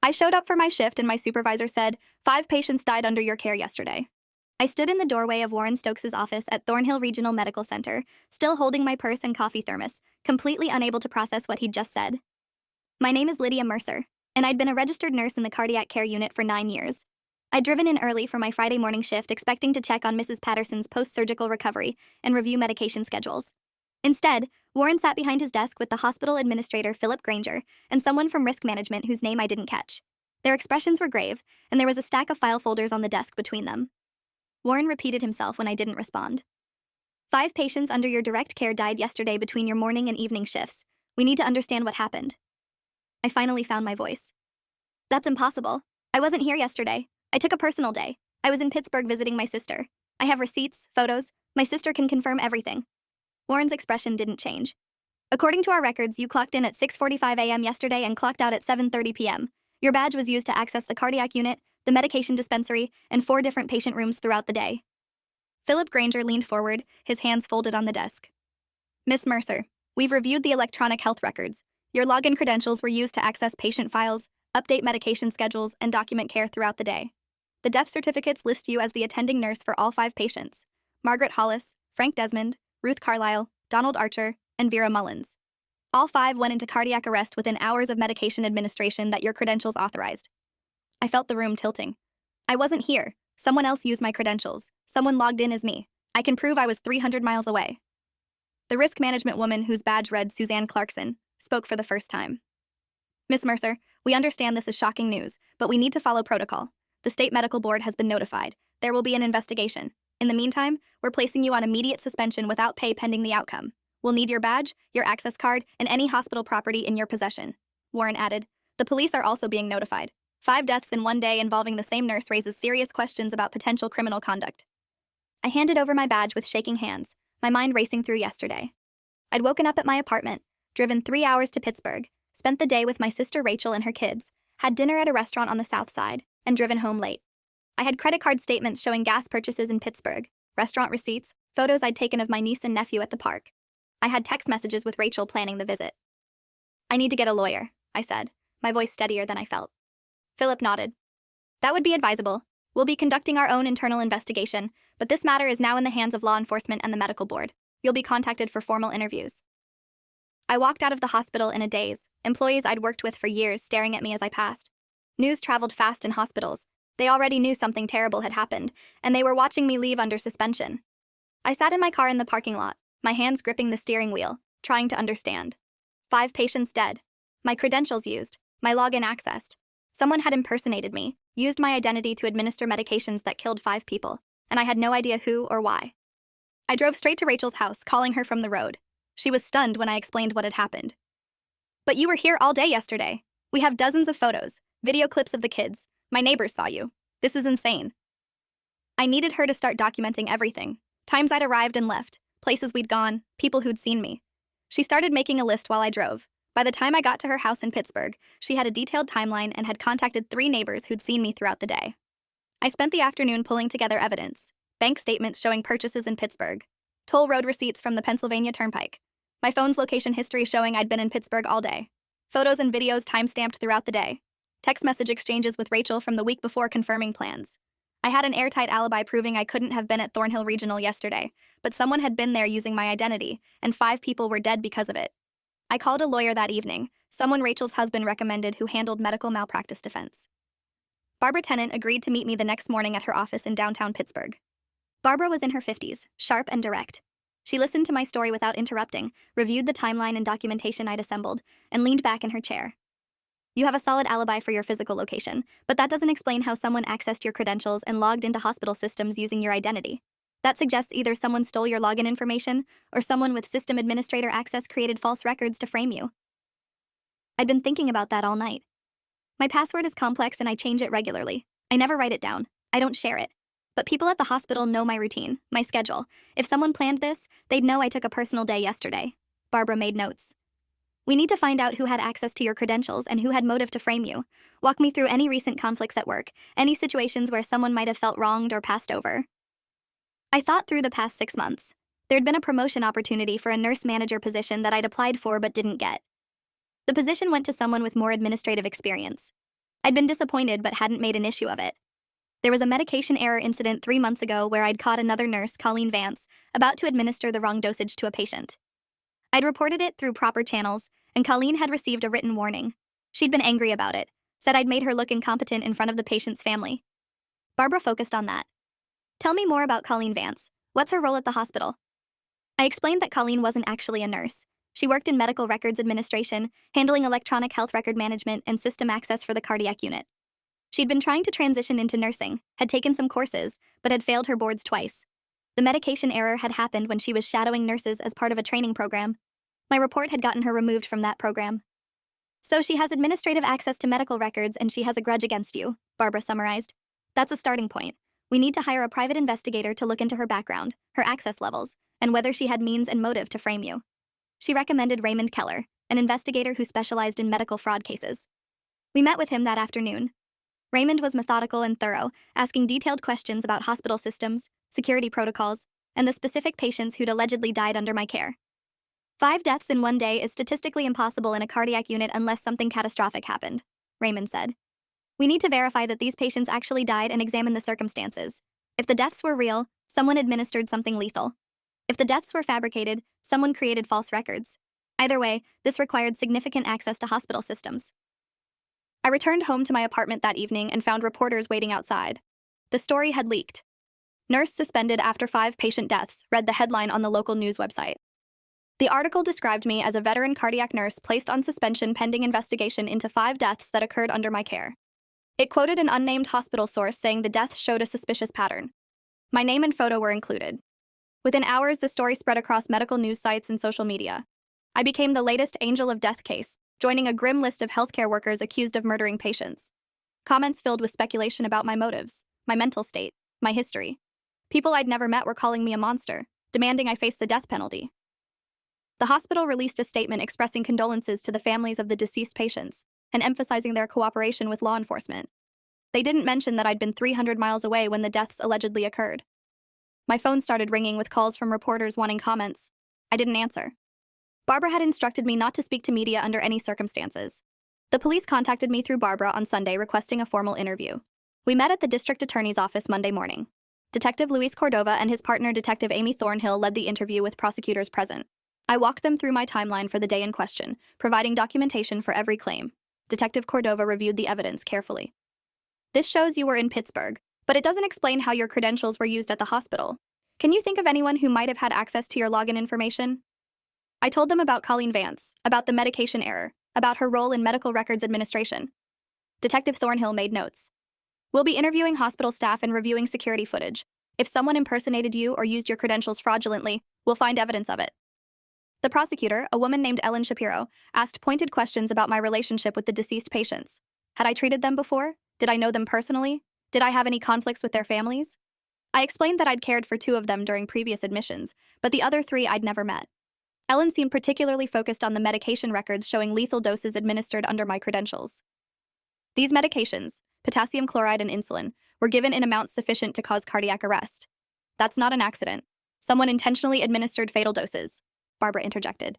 I showed up for my shift and my supervisor said, 5 patients died under your care yesterday. I stood in the doorway of Warren Stokes' office at Thornhill Regional Medical Center, still holding my purse and coffee thermos, completely unable to process what he'd just said. My name is Lydia Mercer, and I'd been a registered nurse in the cardiac care unit for 9 years. I'd driven in early for my Friday morning shift expecting to check on Mrs. Patterson's post-surgical recovery and review medication schedules. Instead, Warren sat behind his desk with the hospital administrator Philip Granger and someone from risk management whose name I didn't catch. Their expressions were grave, and there was a stack of file folders on the desk between them. Warren repeated himself when I didn't respond. 5 patients under your direct care died yesterday between your morning and evening shifts. We need to understand what happened. I finally found my voice. That's impossible. I wasn't here yesterday. I took a personal day. I was in Pittsburgh visiting my sister. I have receipts, photos. My sister can confirm everything. Warren's expression didn't change. According to our records, you clocked in at 6:45 a.m. yesterday and clocked out at 7:30 p.m. Your badge was used to access the cardiac unit, the medication dispensary, and 4 different patient rooms throughout the day. Philip Granger leaned forward, his hands folded on the desk. Miss Mercer, we've reviewed the electronic health records. Your login credentials were used to access patient files, update medication schedules, and document care throughout the day. The death certificates list you as the attending nurse for all 5 patients: Margaret Hollis, Frank Desmond, Ruth Carlisle, Donald Archer, and Vera Mullins. All 5 went into cardiac arrest within hours of medication administration that your credentials authorized. I felt the room tilting. I wasn't here. Someone else used my credentials. Someone logged in as me. I can prove I was 300 miles away. The risk management woman, whose badge read Suzanne Clarkson, spoke for the first time. Miss Mercer, we understand this is shocking news, but we need to follow protocol. The state medical board has been notified. There will be an investigation. In the meantime, we're placing you on immediate suspension without pay pending the outcome. We'll need your badge, your access card, and any hospital property in your possession. Warren added. The police are also being notified. 5 deaths in one day involving the same nurse raises serious questions about potential criminal conduct. I handed over my badge with shaking hands, my mind racing through yesterday. I'd woken up at my apartment, driven 3 hours to Pittsburgh, spent the day with my sister Rachel and her kids, had dinner at a restaurant on the south side, and driven home late. I had credit card statements showing gas purchases in Pittsburgh, restaurant receipts, photos I'd taken of my niece and nephew at the park. I had text messages with Rachel planning the visit. I need to get a lawyer, I said, my voice steadier than I felt. Philip nodded. That would be advisable. We'll be conducting our own internal investigation, but this matter is now in the hands of law enforcement and the medical board. You'll be contacted for formal interviews. I walked out of the hospital in a daze, employees I'd worked with for years staring at me as I passed. News traveled fast in hospitals. They already knew something terrible had happened, and they were watching me leave under suspension. I sat in my car in the parking lot, my hands gripping the steering wheel, trying to understand. 5 patients dead. My credentials used. My login accessed. Someone had impersonated me, used my identity to administer medications that killed 5 people, and I had no idea who or why. I drove straight to Rachel's house, calling her from the road. She was stunned when I explained what had happened. But you were here all day yesterday. We have dozens of photos, video clips of the kids. My neighbors saw you. This is insane. I needed her to start documenting everything. Times I'd arrived and left, places we'd gone, people who'd seen me. She started making a list while I drove. By the time I got to her house in Pittsburgh, she had a detailed timeline and had contacted 3 neighbors who'd seen me throughout the day. I spent the afternoon pulling together evidence, bank statements showing purchases in Pittsburgh, toll road receipts from the Pennsylvania Turnpike, my phone's location history showing I'd been in Pittsburgh all day, photos and videos time-stamped throughout the day, text message exchanges with Rachel from the week before confirming plans. I had an airtight alibi proving I couldn't have been at Thornhill Regional yesterday, but someone had been there using my identity, and 5 people were dead because of it. I called a lawyer that evening, someone Rachel's husband recommended who handled medical malpractice defense. Barbara Tennant agreed to meet me the next morning at her office in downtown Pittsburgh. Barbara was in her 50s, sharp and direct. She listened to my story without interrupting, reviewed the timeline and documentation I'd assembled, and leaned back in her chair. You have a solid alibi for your physical location, but that doesn't explain how someone accessed your credentials and logged into hospital systems using your identity. That suggests either someone stole your login information, or someone with system administrator access created false records to frame you. I'd been thinking about that all night. My password is complex and I change it regularly. I never write it down. I don't share it. But people at the hospital know my routine, my schedule. If someone planned this, they'd know I took a personal day yesterday. Barbara made notes. We need to find out who had access to your credentials and who had motive to frame you. Walk me through any recent conflicts at work, any situations where someone might have felt wronged or passed over. I thought through the past 6 months. There'd been a promotion opportunity for a nurse manager position that I'd applied for but didn't get. The position went to someone with more administrative experience. I'd been disappointed but hadn't made an issue of it. There was a medication error incident 3 months ago where I'd caught another nurse, Colleen Vance, about to administer the wrong dosage to a patient. I'd reported it through proper channels, and Colleen had received a written warning. She'd been angry about it, said I'd made her look incompetent in front of the patient's family. Barbara focused on that. Tell me more about Colleen Vance. What's her role at the hospital? I explained that Colleen wasn't actually a nurse. She worked in medical records administration, handling electronic health record management and system access for the cardiac unit. She'd been trying to transition into nursing, had taken some courses, but had failed her boards twice. The medication error had happened when she was shadowing nurses as part of a training program. My report had gotten her removed from that program. So she has administrative access to medical records and she has a grudge against you, Barbara summarized. That's a starting point. We need to hire a private investigator to look into her background, her access levels, and whether she had means and motive to frame you. She recommended Raymond Keller, an investigator who specialized in medical fraud cases. We met with him that afternoon. Raymond was methodical and thorough, asking detailed questions about hospital systems, security protocols, and the specific patients who'd allegedly died under my care. 5 deaths in one day is statistically impossible in a cardiac unit unless something catastrophic happened, Raymond said. We need to verify that these patients actually died and examine the circumstances. If the deaths were real, someone administered something lethal. If the deaths were fabricated, someone created false records. Either way, this required significant access to hospital systems. I returned home to my apartment that evening and found reporters waiting outside. The story had leaked. Nurse suspended after 5 patient deaths, read the headline on the local news website. The article described me as a veteran cardiac nurse placed on suspension pending investigation into 5 deaths that occurred under my care. It quoted an unnamed hospital source saying the deaths showed a suspicious pattern. My name and photo were included. Within hours, the story spread across medical news sites and social media. I became the latest angel of death case, joining a grim list of healthcare workers accused of murdering patients. Comments filled with speculation about my motives, my mental state, my history. People I'd never met were calling me a monster, demanding I face the death penalty. The hospital released a statement expressing condolences to the families of the deceased patients and emphasizing their cooperation with law enforcement. They didn't mention that I'd been 300 miles away when the deaths allegedly occurred. My phone started ringing with calls from reporters wanting comments. I didn't answer. Barbara had instructed me not to speak to media under any circumstances. The police contacted me through Barbara on Sunday requesting a formal interview. We met at the district attorney's office Monday morning. Detective Luis Cordova and his partner Detective Amy Thornhill led the interview with prosecutors present. I walked them through my timeline for the day in question, providing documentation for every claim. Detective Cordova reviewed the evidence carefully. This shows you were in Pittsburgh, but it doesn't explain how your credentials were used at the hospital. Can you think of anyone who might have had access to your login information? I told them about Colleen Vance, about the medication error, about her role in medical records administration. Detective Thornhill made notes. We'll be interviewing hospital staff and reviewing security footage. If someone impersonated you or used your credentials fraudulently, we'll find evidence of it. The prosecutor, a woman named Ellen Shapiro, asked pointed questions about my relationship with the deceased patients. Had I treated them before? Did I know them personally? Did I have any conflicts with their families? I explained that I'd cared for 2 of them during previous admissions, but the other 3 I'd never met. Ellen seemed particularly focused on the medication records showing lethal doses administered under my credentials. These medications, potassium chloride and insulin, were given in amounts sufficient to cause cardiac arrest. That's not an accident. Someone intentionally administered fatal doses, Barbara interjected.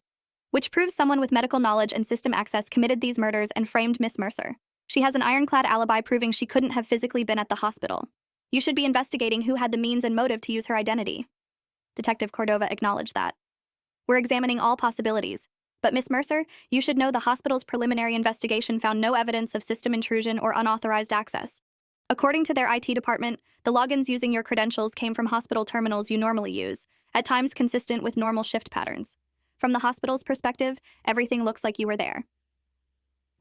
Which proves someone with medical knowledge and system access committed these murders and framed Miss Mercer. She has an ironclad alibi proving she couldn't have physically been at the hospital. You should be investigating who had the means and motive to use her identity. Detective Cordova acknowledged that. We're examining all possibilities. But Miss Mercer, you should know the hospital's preliminary investigation found no evidence of system intrusion or unauthorized access. According to their IT department, the logins using your credentials came from hospital terminals you normally use, at times consistent with normal shift patterns. From the hospital's perspective, everything looks like you were there.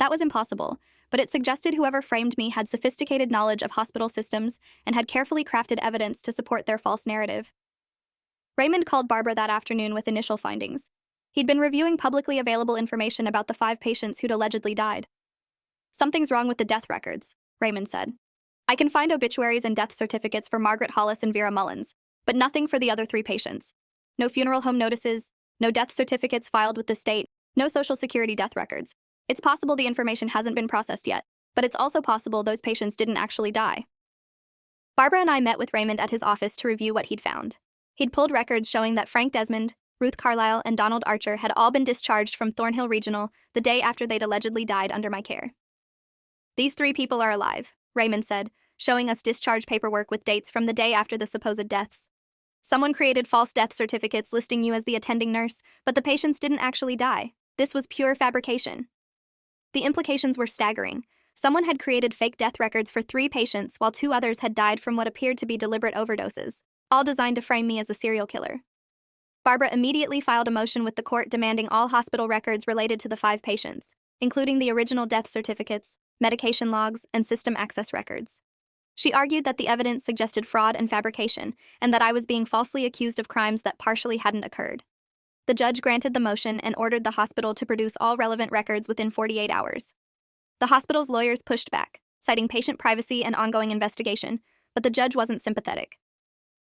That was impossible, but it suggested whoever framed me had sophisticated knowledge of hospital systems and had carefully crafted evidence to support their false narrative. Raymond called Barbara that afternoon with initial findings. He'd been reviewing publicly available information about the 5 patients who'd allegedly died. Something's wrong with the death records, Raymond said. I can find obituaries and death certificates for Margaret Hollis and Vera Mullins, but nothing for the other 3 patients. No funeral home notices, no death certificates filed with the state, no Social Security death records. It's possible the information hasn't been processed yet, but it's also possible those patients didn't actually die. Barbara and I met with Raymond at his office to review what he'd found. He'd pulled records showing that Frank Desmond, Ruth Carlisle, and Donald Archer had all been discharged from Thornhill Regional the day after they'd allegedly died under my care. These 3 people are alive, Raymond said, showing us discharge paperwork with dates from the day after the supposed deaths. Someone created false death certificates listing you as the attending nurse, but the patients didn't actually die. This was pure fabrication. The implications were staggering. Someone had created fake death records for 3 patients while 2 others had died from what appeared to be deliberate overdoses, all designed to frame me as a serial killer. Barbara immediately filed a motion with the court demanding all hospital records related to the 5 patients, including the original death certificates, medication logs, and system access records. She argued that the evidence suggested fraud and fabrication, and that I was being falsely accused of crimes that partially hadn't occurred. The judge granted the motion and ordered the hospital to produce all relevant records within 48 hours. The hospital's lawyers pushed back, citing patient privacy and ongoing investigation, but the judge wasn't sympathetic.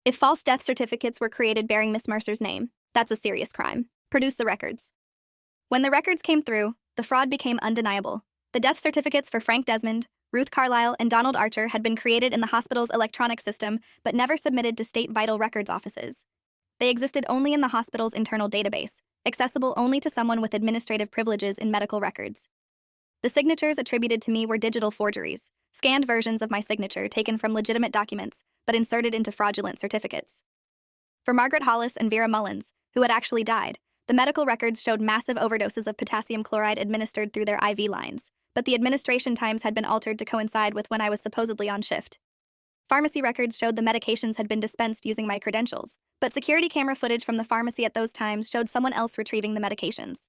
If false death certificates were created bearing Miss Mercer's name, that's a serious crime. Produce the records. When the records came through, the fraud became undeniable. The death certificates for Frank Desmond, Ruth Carlisle, and Donald Archer had been created in the hospital's electronic system but never submitted to state vital records offices. They existed only in the hospital's internal database, accessible only to someone with administrative privileges in medical records. The signatures attributed to me were digital forgeries, scanned versions of my signature taken from legitimate documents, but inserted into fraudulent certificates. For Margaret Hollis and Vera Mullins, who had actually died, the medical records showed massive overdoses of potassium chloride administered through their IV lines, but the administration times had been altered to coincide with when I was supposedly on shift. Pharmacy records showed the medications had been dispensed using my credentials, but security camera footage from the pharmacy at those times showed someone else retrieving the medications.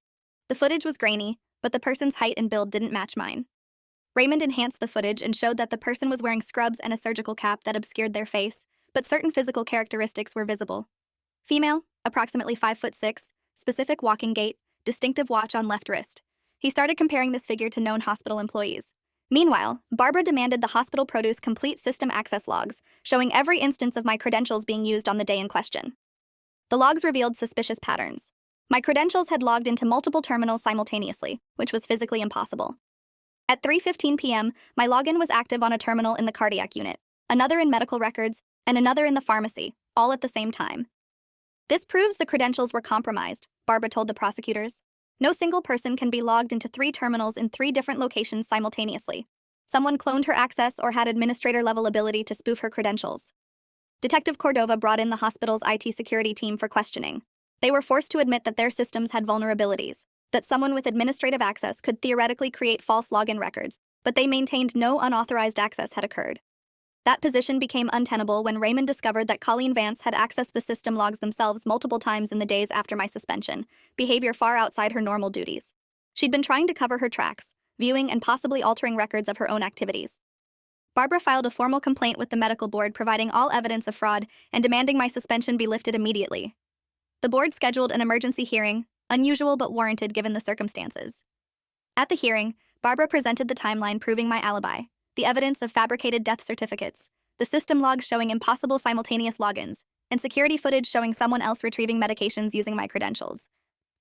The footage was grainy, but the person's height and build didn't match mine. Raymond enhanced the footage and showed that the person was wearing scrubs and a surgical cap that obscured their face, but certain physical characteristics were visible. Female, approximately 5'6", specific walking gait, distinctive watch on left wrist. He started comparing this figure to known hospital employees. Meanwhile, Barbara demanded the hospital produce complete system access logs, showing every instance of my credentials being used on the day in question. The logs revealed suspicious patterns. My credentials had logged into multiple terminals simultaneously, which was physically impossible. At 3:15 p.m., my login was active on a terminal in the cardiac unit, another in medical records, and another in the pharmacy, all at the same time. This proves the credentials were compromised, Barbara told the prosecutors. No single person can be logged into 3 terminals in 3 different locations simultaneously. Someone cloned her access or had administrator-level ability to spoof her credentials. Detective Cordova brought in the hospital's IT security team for questioning. They were forced to admit that their systems had vulnerabilities, that someone with administrative access could theoretically create false login records, but they maintained no unauthorized access had occurred. That position became untenable when Raymond discovered that Colleen Vance had accessed the system logs themselves multiple times in the days after my suspension, behavior far outside her normal duties. She'd been trying to cover her tracks, viewing and possibly altering records of her own activities. Barbara filed a formal complaint with the medical board providing all evidence of fraud and demanding my suspension be lifted immediately. The board scheduled an emergency hearing, unusual but warranted given the circumstances. At the hearing, Barbara presented the timeline proving my alibi, the evidence of fabricated death certificates, the system logs showing impossible simultaneous logins, and security footage showing someone else retrieving medications using my credentials.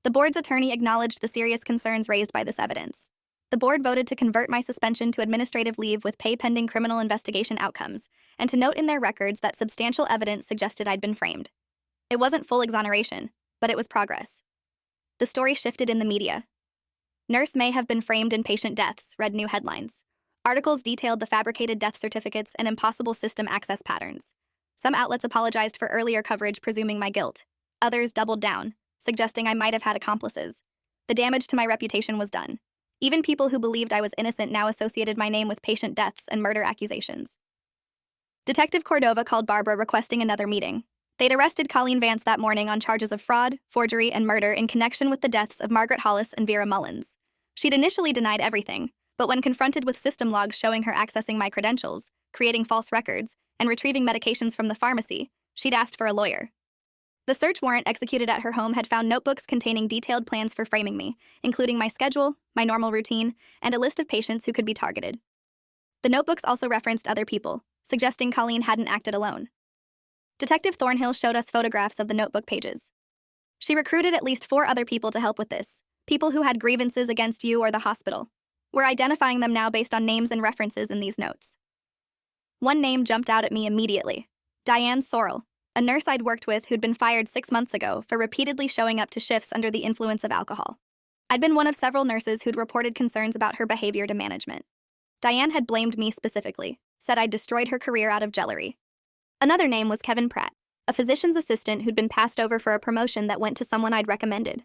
The board's attorney acknowledged the serious concerns raised by this evidence. The board voted to convert my suspension to administrative leave with pay pending criminal investigation outcomes, and to note in their records that substantial evidence suggested I'd been framed. It wasn't full exoneration, but it was progress. The story shifted in the media. Nurse may have been framed in patient deaths, read new headlines. Articles detailed the fabricated death certificates and impossible system access patterns. Some outlets apologized for earlier coverage presuming my guilt. Others doubled down, suggesting I might have had accomplices. The damage to my reputation was done. Even people who believed I was innocent now associated my name with patient deaths and murder accusations. Detective Cordova called Barbara requesting another meeting. They'd arrested Colleen Vance that morning on charges of fraud, forgery, and murder in connection with the deaths of Margaret Hollis and Vera Mullins. She'd initially denied everything, but when confronted with system logs showing her accessing my credentials, creating false records, and retrieving medications from the pharmacy, she'd asked for a lawyer. The search warrant executed at her home had found notebooks containing detailed plans for framing me, including my schedule, my normal routine, and a list of patients who could be targeted. The notebooks also referenced other people, suggesting Colleen hadn't acted alone. Detective Thornhill showed us photographs of the notebook pages. She recruited at least 4 other people to help with this, people who had grievances against you or the hospital. We're identifying them now based on names and references in these notes. One name jumped out at me immediately. Diane Sorrell, a nurse I'd worked with who'd been fired 6 months ago for repeatedly showing up to shifts under the influence of alcohol. I'd been one of several nurses who'd reported concerns about her behavior to management. Diane had blamed me specifically, said I'd destroyed her career out of jealousy. Another name was Kevin Pratt, a physician's assistant who'd been passed over for a promotion that went to someone I'd recommended.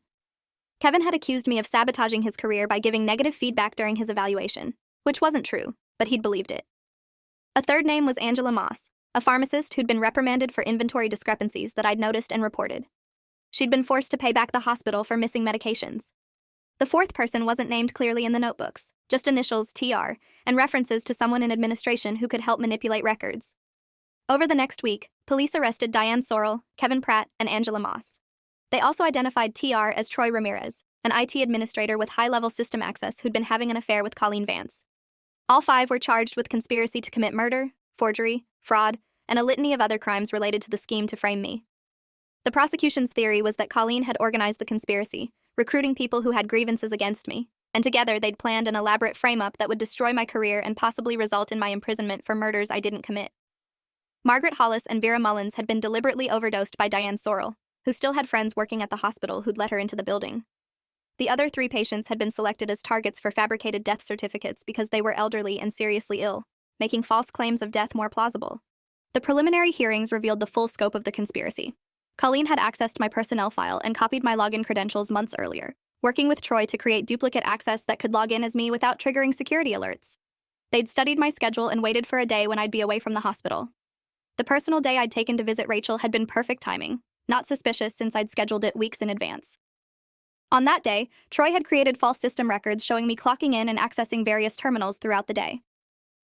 Kevin had accused me of sabotaging his career by giving negative feedback during his evaluation, which wasn't true, but he'd believed it. A third name was Angela Moss, a pharmacist who'd been reprimanded for inventory discrepancies that I'd noticed and reported. She'd been forced to pay back the hospital for missing medications. The fourth person wasn't named clearly in the notebooks, just initials TR, and references to someone in administration who could help manipulate records. Over the next week, police arrested Diane Sorrell, Kevin Pratt, and Angela Moss. They also identified TR as Troy Ramirez, an IT administrator with high-level system access who'd been having an affair with Colleen Vance. All five were charged with conspiracy to commit murder, forgery, fraud, and a litany of other crimes related to the scheme to frame me. The prosecution's theory was that Colleen had organized the conspiracy, recruiting people who had grievances against me, and together they'd planned an elaborate frame-up that would destroy my career and possibly result in my imprisonment for murders I didn't commit. Margaret Hollis and Vera Mullins had been deliberately overdosed by Diane Sorrell, who still had friends working at the hospital who'd let her into the building. The other 3 patients had been selected as targets for fabricated death certificates because they were elderly and seriously ill, making false claims of death more plausible. The preliminary hearings revealed the full scope of the conspiracy. Colleen had accessed my personnel file and copied my login credentials months earlier, working with Troy to create duplicate access that could log in as me without triggering security alerts. They'd studied my schedule and waited for a day when I'd be away from the hospital. The personal day I'd taken to visit Rachel had been perfect timing, not suspicious since I'd scheduled it weeks in advance. On that day, Troy had created false system records showing me clocking in and accessing various terminals throughout the day.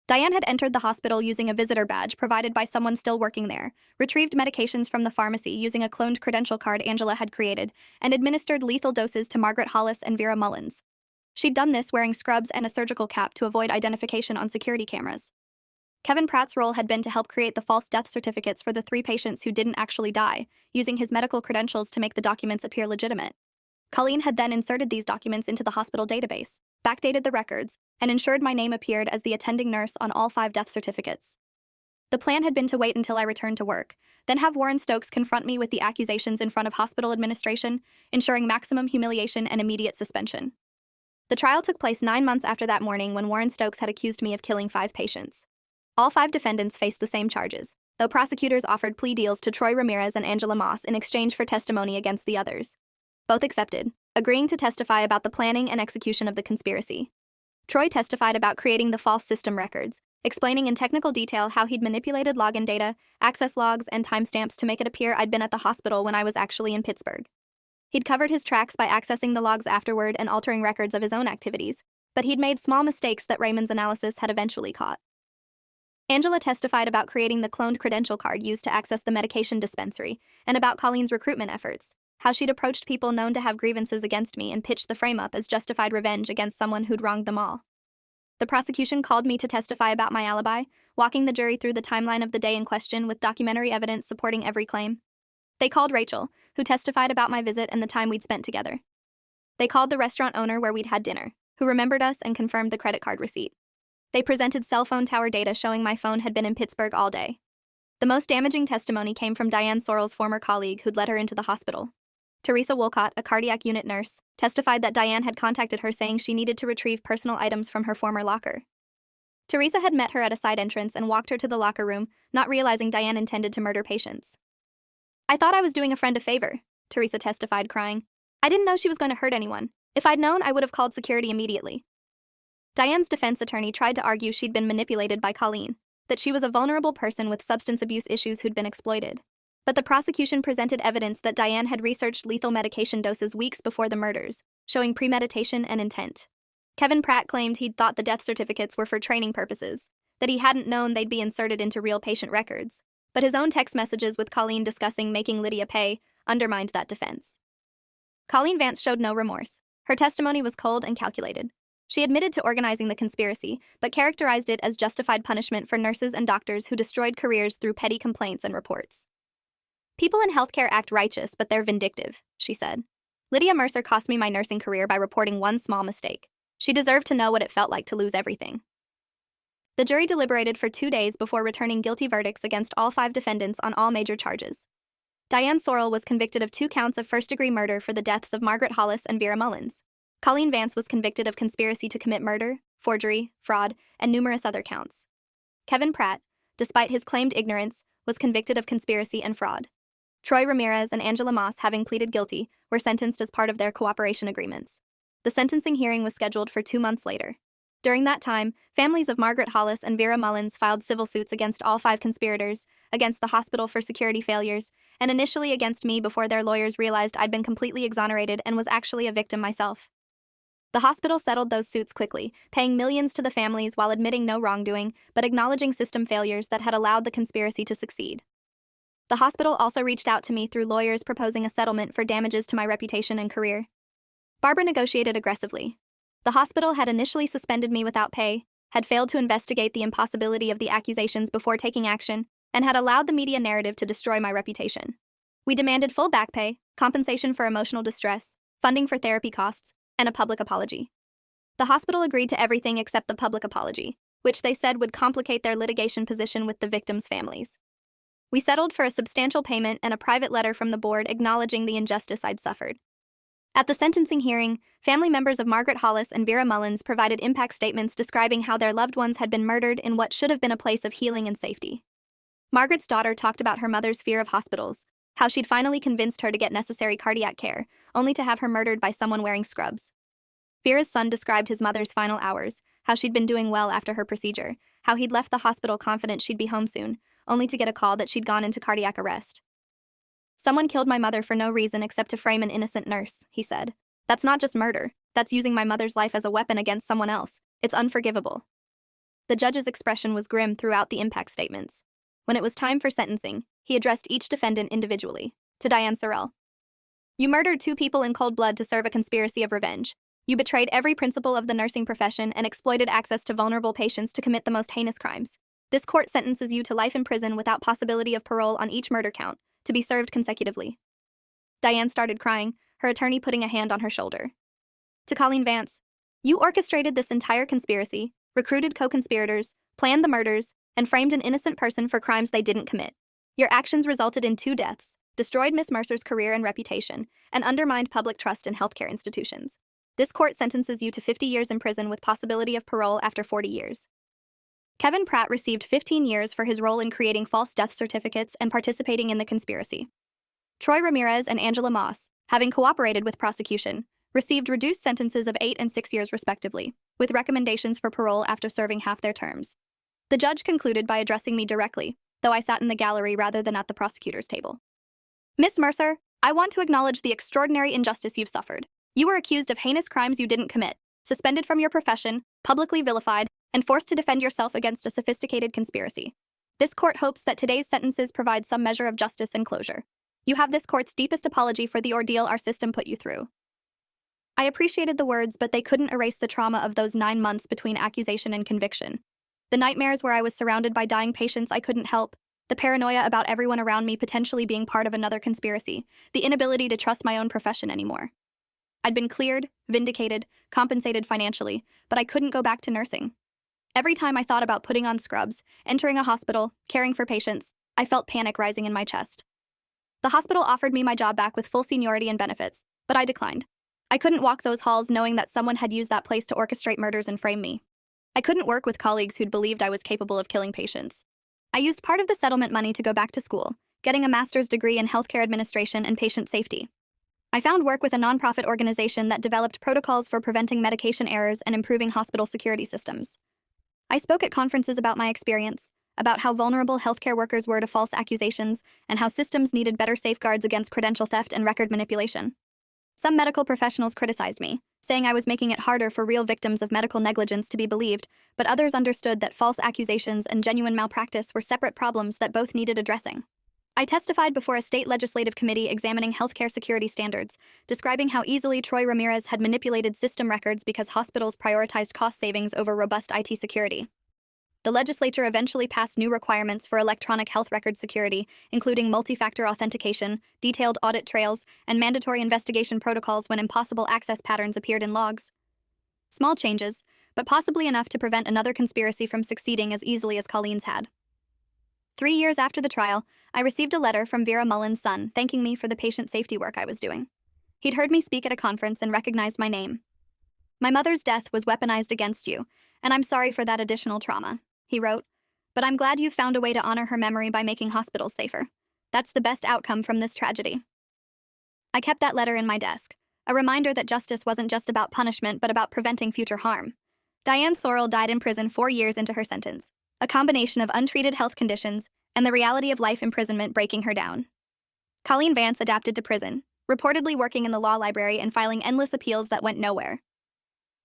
Diane had entered the hospital using a visitor badge provided by someone still working there, retrieved medications from the pharmacy using a cloned credential card Angela had created, and administered lethal doses to Margaret Hollis and Vera Mullins. She'd done this wearing scrubs and a surgical cap to avoid identification on security cameras. Kevin Pratt's role had been to help create the false death certificates for the 3 patients who didn't actually die, using his medical credentials to make the documents appear legitimate. Colleen had then inserted these documents into the hospital database, backdated the records, and ensured my name appeared as the attending nurse on all 5 death certificates. The plan had been to wait until I returned to work, then have Warren Stokes confront me with the accusations in front of hospital administration, ensuring maximum humiliation and immediate suspension. The trial took place 9 months after that morning when Warren Stokes had accused me of killing 5 patients. All 5 defendants faced the same charges, though prosecutors offered plea deals to Troy Ramirez and Angela Moss in exchange for testimony against the others. Both accepted, agreeing to testify about the planning and execution of the conspiracy. Troy testified about creating the false system records, explaining in technical detail how he'd manipulated login data, access logs, and timestamps to make it appear I'd been at the hospital when I was actually in Pittsburgh. He'd covered his tracks by accessing the logs afterward and altering records of his own activities, but he'd made small mistakes that Raymond's analysis had eventually caught. Angela testified about creating the cloned credential card used to access the medication dispensary, and about Colleen's recruitment efforts, how she'd approached people known to have grievances against me and pitched the frame-up as justified revenge against someone who'd wronged them all. The prosecution called me to testify about my alibi, walking the jury through the timeline of the day in question with documentary evidence supporting every claim. They called Rachel, who testified about my visit and the time we'd spent together. They called the restaurant owner where we'd had dinner, who remembered us and confirmed the credit card receipt. They presented cell phone tower data showing my phone had been in Pittsburgh all day. The most damaging testimony came from Diane Sorrell's former colleague who'd led her into the hospital. Teresa Wolcott, a cardiac unit nurse, testified that Diane had contacted her saying she needed to retrieve personal items from her former locker. Teresa had met her at a side entrance and walked her to the locker room, not realizing Diane intended to murder patients. "I thought I was doing a friend a favor," Teresa testified, crying. "I didn't know she was going to hurt anyone. If I'd known, I would have called security immediately." Diane's defense attorney tried to argue she'd been manipulated by Colleen, that she was a vulnerable person with substance abuse issues who'd been exploited. But the prosecution presented evidence that Diane had researched lethal medication doses weeks before the murders, showing premeditation and intent. Kevin Pratt claimed he'd thought the death certificates were for training purposes, that he hadn't known they'd be inserted into real patient records. But his own text messages with Colleen discussing making Lydia pay undermined that defense. Colleen Vance showed no remorse. Her testimony was cold and calculated. She admitted to organizing the conspiracy, but characterized it as justified punishment for nurses and doctors who destroyed careers through petty complaints and reports. "People in healthcare act righteous, but they're vindictive," she said. "Lydia Mercer cost me my nursing career by reporting one small mistake. She deserved to know what it felt like to lose everything." The jury deliberated for 2 days before returning guilty verdicts against all 5 defendants on all major charges. Diane Sorrell was convicted of 2 counts of first-degree murder for the deaths of Margaret Hollis and Vera Mullins. Colleen Vance was convicted of conspiracy to commit murder, forgery, fraud, and numerous other counts. Kevin Pratt, despite his claimed ignorance, was convicted of conspiracy and fraud. Troy Ramirez and Angela Moss, having pleaded guilty, were sentenced as part of their cooperation agreements. The sentencing hearing was scheduled for 2 months later. During that time, families of Margaret Hollis and Vera Mullins filed civil suits against all 5 conspirators, against the hospital for security failures, and initially against me before their lawyers realized I'd been completely exonerated and was actually a victim myself. The hospital settled those suits quickly, paying millions to the families while admitting no wrongdoing, but acknowledging system failures that had allowed the conspiracy to succeed. The hospital also reached out to me through lawyers proposing a settlement for damages to my reputation and career. Barbara negotiated aggressively. The hospital had initially suspended me without pay, had failed to investigate the impossibility of the accusations before taking action, and had allowed the media narrative to destroy my reputation. We demanded full back pay, compensation for emotional distress, funding for therapy costs, and a public apology. The hospital agreed to everything except the public apology, which they said would complicate their litigation position with the victims' families. We settled for a substantial payment and a private letter from the board acknowledging the injustice I'd suffered. At the sentencing hearing, family members of Margaret Hollis and Vera Mullins provided impact statements describing how their loved ones had been murdered in what should have been a place of healing and safety. Margaret's daughter talked about her mother's fear of hospitals, how she'd finally convinced her to get necessary cardiac care, only to have her murdered by someone wearing scrubs. Vera's son described his mother's final hours, how she'd been doing well after her procedure, how he'd left the hospital confident she'd be home soon, only to get a call that she'd gone into cardiac arrest. "Someone killed my mother for no reason except to frame an innocent nurse," he said. "That's not just murder, that's using my mother's life as a weapon against someone else. It's unforgivable." The judge's expression was grim throughout the impact statements. When it was time for sentencing, he addressed each defendant individually. To Diane Sorrell: "You murdered 2 people in cold blood to serve a conspiracy of revenge. You betrayed every principle of the nursing profession and exploited access to vulnerable patients to commit the most heinous crimes. This court sentences you to life in prison without possibility of parole on each murder count, to be served consecutively." Diane started crying, her attorney putting a hand on her shoulder. To Colleen Vance: "You orchestrated this entire conspiracy, recruited co-conspirators, planned the murders, and framed an innocent person for crimes they didn't commit. Your actions resulted in 2 deaths, destroyed Miss Mercer's career and reputation, and undermined public trust in healthcare institutions. This court sentences you to 50 years in prison with possibility of parole after 40 years. Kevin Pratt received 15 years for his role in creating false death certificates and participating in the conspiracy. Troy Ramirez and Angela Moss, having cooperated with prosecution, received reduced sentences of 8 and 6 years respectively, with recommendations for parole after serving half their terms. The judge concluded by addressing me directly, though I sat in the gallery rather than at the prosecutor's table. "Miss Mercer, I want to acknowledge the extraordinary injustice you've suffered. You were accused of heinous crimes you didn't commit, suspended from your profession, publicly vilified, and forced to defend yourself against a sophisticated conspiracy. This court hopes that today's sentences provide some measure of justice and closure. You have this court's deepest apology for the ordeal our system put you through." I appreciated the words, but they couldn't erase the trauma of those 9 months between accusation and conviction. The nightmares where I was surrounded by dying patients I couldn't help, the paranoia about everyone around me potentially being part of another conspiracy, the inability to trust my own profession anymore. I'd been cleared, vindicated, compensated financially, but I couldn't go back to nursing. Every time I thought about putting on scrubs, entering a hospital, caring for patients, I felt panic rising in my chest. The hospital offered me my job back with full seniority and benefits, but I declined. I couldn't walk those halls knowing that someone had used that place to orchestrate murders and frame me. I couldn't work with colleagues who'd believed I was capable of killing patients. I used part of the settlement money to go back to school, getting a master's degree in healthcare administration and patient safety. I found work with a nonprofit organization that developed protocols for preventing medication errors and improving hospital security systems. I spoke at conferences about my experience, about how vulnerable healthcare workers were to false accusations, and how systems needed better safeguards against credential theft and record manipulation. Some medical professionals criticized me, saying I was making it harder for real victims of medical negligence to be believed, but others understood that false accusations and genuine malpractice were separate problems that both needed addressing. I testified before a state legislative committee examining healthcare security standards, describing how easily Troy Ramirez had manipulated system records because hospitals prioritized cost savings over robust IT security. The legislature eventually passed new requirements for electronic health record security, including multi-factor authentication, detailed audit trails, and mandatory investigation protocols when impossible access patterns appeared in logs. Small changes, but possibly enough to prevent another conspiracy from succeeding as easily as Colleen's had. 3 years after the trial, I received a letter from Vera Mullins' son thanking me for the patient safety work I was doing. He'd heard me speak at a conference and recognized my name. "My mother's death was weaponized against you, and I'm sorry for that additional trauma, he wrote. But I'm glad you found a way to honor her memory by making hospitals safer. That's the best outcome from this tragedy. I kept that letter in my desk, a reminder that justice wasn't just about punishment but about preventing future harm. Diane Sorrell died in prison 4 years into her sentence, a combination of untreated health conditions and the reality of life imprisonment breaking her down. Colleen Vance adapted to prison, reportedly working in the law library and filing endless appeals that went nowhere.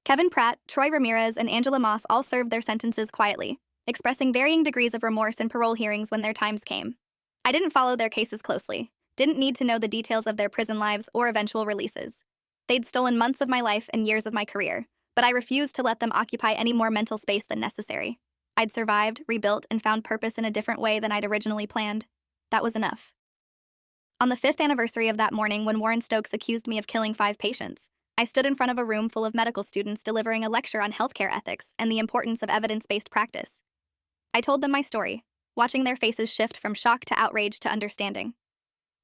Kevin Pratt, Troy Ramirez, and Angela Moss all served their sentences quietly, expressing varying degrees of remorse in parole hearings when their times came. I didn't follow their cases closely, didn't need to know the details of their prison lives or eventual releases. They'd stolen months of my life and years of my career, but I refused to let them occupy any more mental space than necessary. I'd survived, rebuilt, and found purpose in a different way than I'd originally planned. That was enough. On the 5th anniversary of that morning when Warren Stokes accused me of killing 5 patients, I stood in front of a room full of medical students delivering a lecture on healthcare ethics and the importance of evidence-based practice. I told them my story, watching their faces shift from shock to outrage to understanding.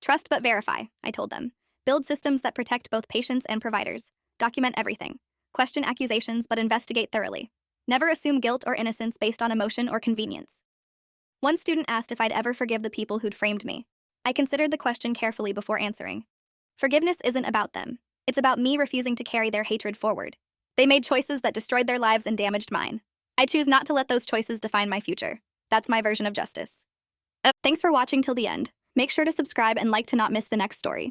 Trust but verify, I told them. Build systems that protect both patients and providers. Document everything. Question accusations but investigate thoroughly. Never assume guilt or innocence based on emotion or convenience. One student asked if I'd ever forgive the people who'd framed me. I considered the question carefully before answering. Forgiveness isn't about them. It's about me refusing to carry their hatred forward. They made choices that destroyed their lives and damaged mine. I choose not to let those choices define my future. That's my version of justice. Thanks for watching till the end. Make sure to subscribe and like to not miss the next story.